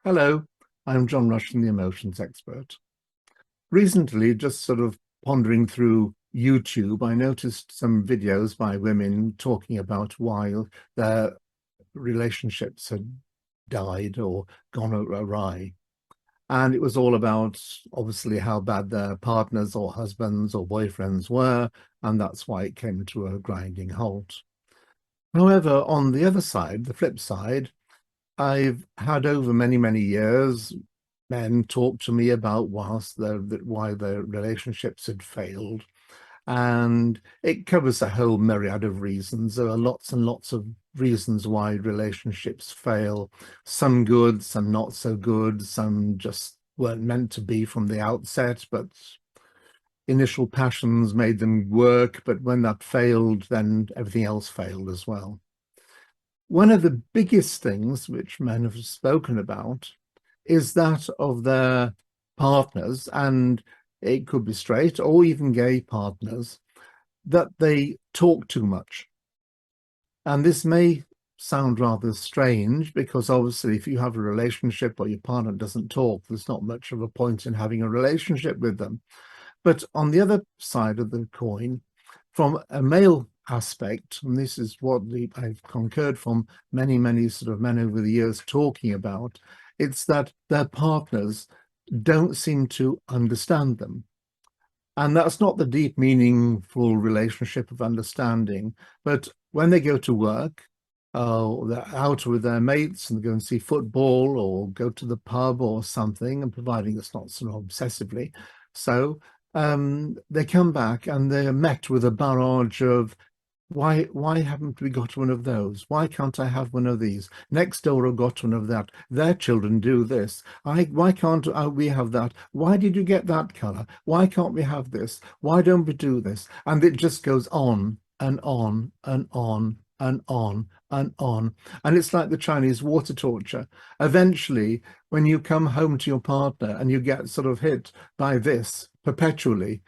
Hello, I'm John Rushton, the emotions expert. Recently, just sort of pondering through YouTube, I noticed some videos by women talking about why their relationships had died or gone awry. And it was all about obviously how bad their partners or husbands or boyfriends were, and that's why it came to a grinding halt. However, on the other side, the flip side, I've had over many, many years men talk to me about why their relationships had failed. And it covers a whole myriad of reasons. There are lots and lots of reasons why relationships fail. Some good, some not so good, some just weren't meant to be from the outset, but initial passions made them work. But when that failed, then everything else failed as well. One of the biggest things which men have spoken about is that of their partners, and it could be straight or even gay partners, that they talk too much. And this may sound rather strange because obviously if you have a relationship or your partner doesn't talk, there's not much of a point in having a relationship with them. But on the other side of the coin, from a male aspect, and this is what I've concurred from many, many sort of men over the years talking about, it's that their partners don't seem to understand them. And that's not the deep, meaningful relationship of understanding. But when they go to work, they're out with their mates and go and see football or go to the pub or something, and providing it's not sort of obsessively. So they come back and they're met with a barrage of why haven't we got one of those? Why can't I have one of these? Next door I've got one of that. Their children do this. Why can't we have that? Why did you get that color? Why can't we have this? Why don't we do this? And it just goes on and on and on and on and on. And it's like the Chinese water torture. Eventually, when you come home to your partner and you get sort of hit by this perpetually,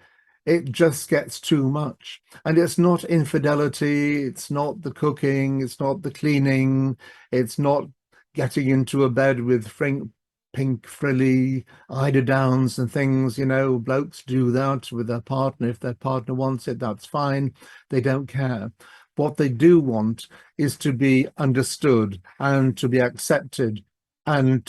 it just gets too much. And it's not infidelity, it's not the cooking, it's not the cleaning, it's not getting into a bed with pink frilly eiderdowns and things. Blokes do that with their partner. If their partner wants it, that's fine. They don't care. What they do want is to be understood and to be accepted, and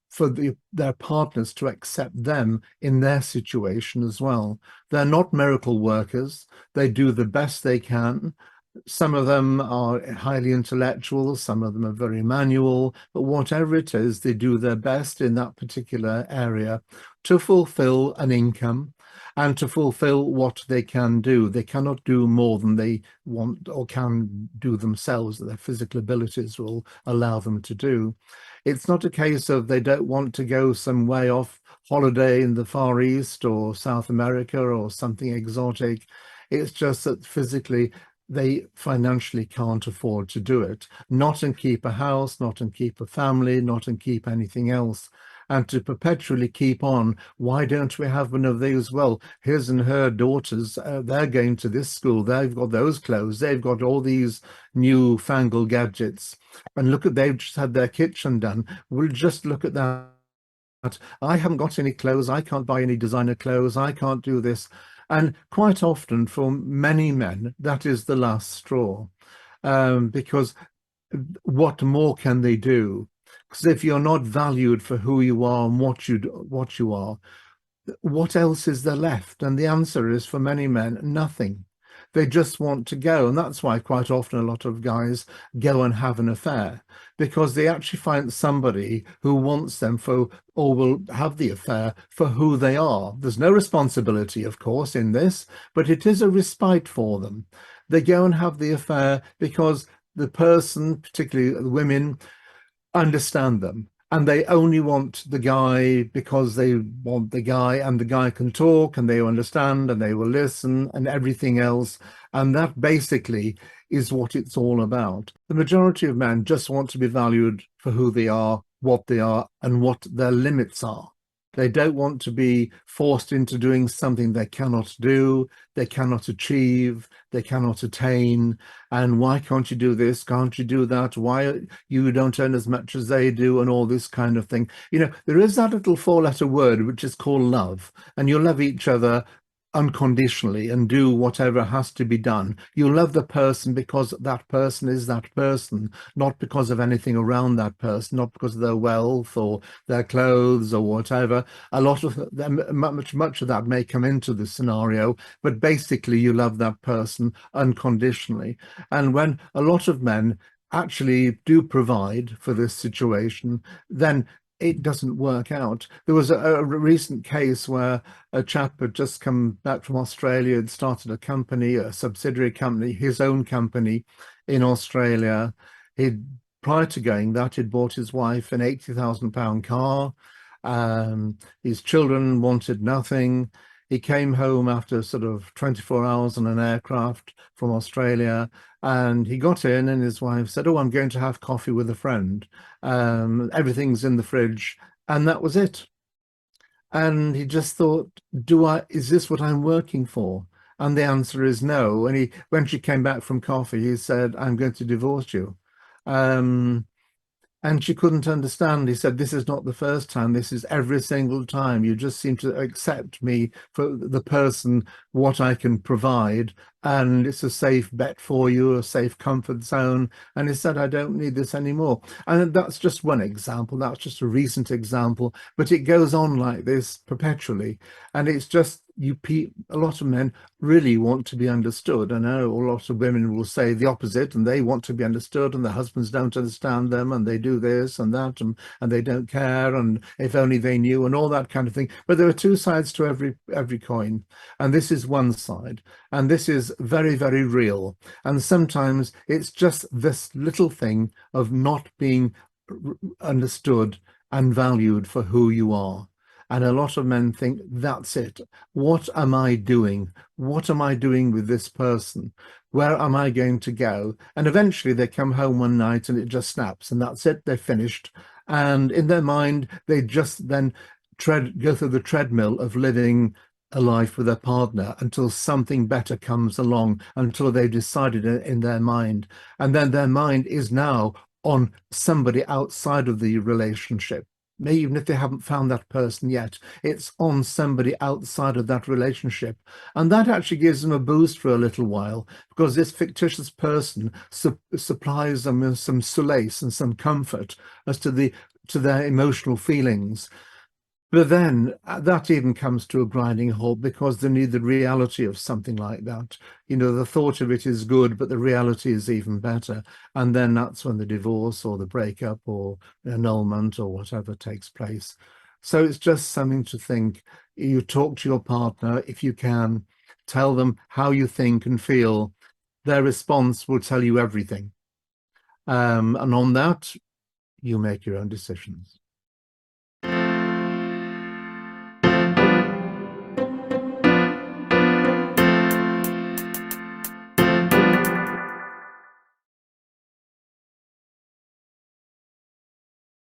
for their partners to accept them in their situation as well. They're not miracle workers. They do the best they can. Some of them are highly intellectual, some of them are very manual, but whatever it is, they do their best in that particular area to fulfill an income and to fulfill what they can do. They cannot do more than they want or can do themselves, that their physical abilities will allow them to do. It's not a case of they don't want to go some way off holiday in the Far East or South America or something exotic. It's just that physically they financially can't afford to do it, not and keep a house, not and keep a family, not and keep anything else. And to perpetually keep on, why don't we have one of these? Well, his and her daughters, they're going to this school, they've got those clothes, they've got all these new fangled gadgets. And look at, they've just had their kitchen done. We'll just look at that. I haven't got any clothes, I can't buy any designer clothes, I can't do this. And quite often for many men, that is the last straw, because what more can they do? Because if you're not valued for who you are and what you are, what else is there left? And the answer is, for many men, nothing. They just want to go. And that's why quite often a lot of guys go and have an affair, because they actually find somebody who wants them for, or will have the affair for who they are. There's no responsibility, of course, in this, but it is a respite for them. They go and have the affair because the person, particularly the women, understand them, and they only want the guy because they want the guy, and the guy can talk and they understand and they will listen and everything else. And that basically is what it's all about. The majority of men just want to be valued for who they are, what they are, and what their limits are. They don't want to be forced into doing something they cannot do, they cannot achieve, they cannot attain. And why can't you do this? Can't you do that? Why you don't earn as much as they do, and all this kind of thing. You know, there is that little four-letter word which is called love, and you love each other unconditionally and do whatever has to be done. You love the person because that person is that person, not because of anything around that person, not because of their wealth or their clothes or whatever. A lot of them, much of that may come into the scenario, but basically you love that person unconditionally. And when a lot of men actually do provide for this situation, then it doesn't work out. There was a recent case where a chap had just come back from Australia and started a company, a subsidiary company, his own company in Australia. He'd, prior to going that, he'd bought his wife an £80,000 car. His children wanted nothing. He came home after sort of 24 hours on an aircraft from Australia, and he got in and his wife said, "Oh, I'm going to have coffee with a friend. Everything's in the fridge." And that was it. And he just thought, is this what I'm working for? And the answer is no. And when she came back from coffee, he said, "I'm going to divorce you." Um, and she couldn't understand. He said, "This is not the first time. This is every single time. You just seem to accept me for the person, what I can provide. And it's a safe bet for you, a safe comfort zone." And he said, "I don't need this anymore." And that's just one example. That's just a recent example. But it goes on like this perpetually. And it's just, a lot of men really want to be understood. I know a lot of women will say the opposite, and they want to be understood, and their husbands don't understand them, and they do this and that, and they don't care, and if only they knew, and all that kind of thing. But there are two sides to every coin, and this is one side, and this is very, very real. And sometimes it's just this little thing of not being understood and valued for who you are. And a lot of men think, that's it. What am I doing? What am I doing with this person? Where am I going to go? And eventually they come home one night and it just snaps, and that's it. They're finished. And in their mind, they just then go through the treadmill of living a life with a partner until something better comes along, until they've decided in their mind. And then their mind is now on somebody outside of the relationship. Maybe even if they haven't found that person yet, it's on somebody outside of that relationship. And that actually gives them a boost for a little while, because this fictitious person supplies them with some solace and some comfort as to their emotional feelings. But then that even comes to a grinding halt, because they need the reality of something like that. You know, the thought of it is good, but the reality is even better. And then that's when the divorce or the breakup or annulment or whatever takes place. So it's just something to think. You talk to your partner, if you can, tell them how you think and feel. Their response will tell you everything. And on that, you make your own decisions.